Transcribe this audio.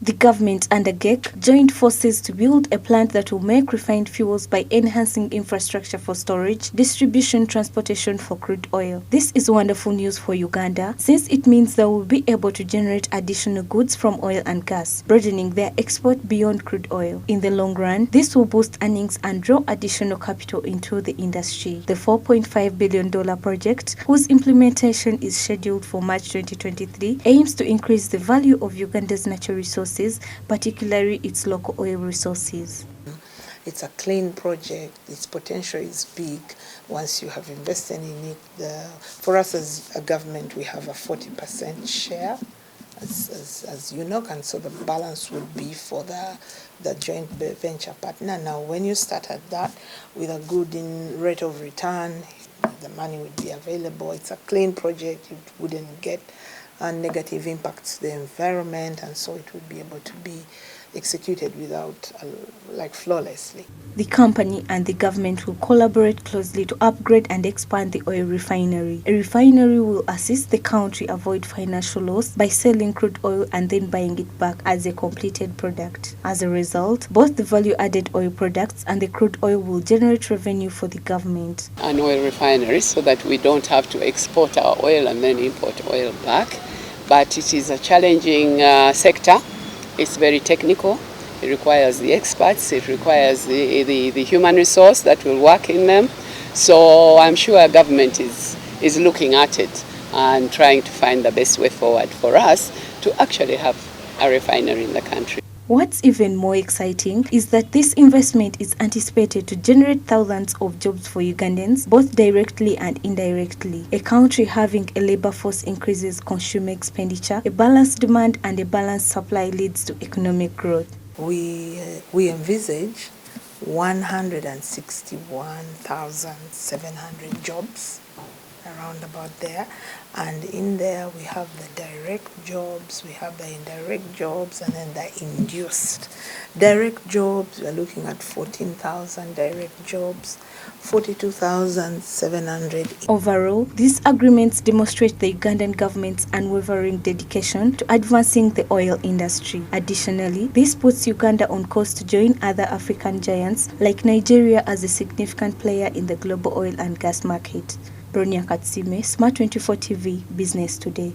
The government and AGEC joined forces to build a plant that will make refined fuels by enhancing infrastructure for storage, distribution, transportation for crude oil. This is wonderful news for Uganda, since it means they will be able to generate additional goods from oil and gas, broadening their export beyond crude oil. In the long run, this will boost earnings and draw additional capital into the industry. The $4.5 billion project, whose implementation is scheduled for March 2023, aims to increase the value of Uganda's natural resources, particularly its local oil resources. It's a clean project. Its potential is big once you have invested in it. For us as a government, we have a 40% share, as you know, and so the balance would be for the joint venture partner. Now, when you start at that with a good rate of return, the money would be available. It's a clean project. It wouldn't get negative impacts to the environment, and so it would be able to be executed without flawlessly. The company and the government will collaborate closely to upgrade and expand the oil refinery. A refinery will assist the country avoid financial loss by selling crude oil and then buying it back as a completed product. As a result, both the value-added oil products and the crude oil will generate revenue for the government. An oil refinery so that we don't have to export our oil and then import oil back. But it is a challenging sector. It's very technical. It requires the experts. It requires the human resource that will work in them. So I'm sure our government is looking at it and trying to find the best way forward for us to actually have a refinery in the country. What's even more exciting is that this investment is anticipated to generate thousands of jobs for Ugandans, both directly and indirectly. A country having a labor force increases consumer expenditure, a balanced demand and a balanced supply leads to economic growth. We envisage 161,700 jobs around about there, and in there we have the direct jobs, we have the indirect jobs, and then the induced. Direct jobs, we are looking at 14,000 direct jobs, 42,700. Overall, these agreements demonstrate the Ugandan government's unwavering dedication to advancing the oil industry. Additionally, this puts Uganda on course to join other African giants like Nigeria as a significant player in the global oil and gas market. Bronia Katusiime, Smart 24 TV, Business Today.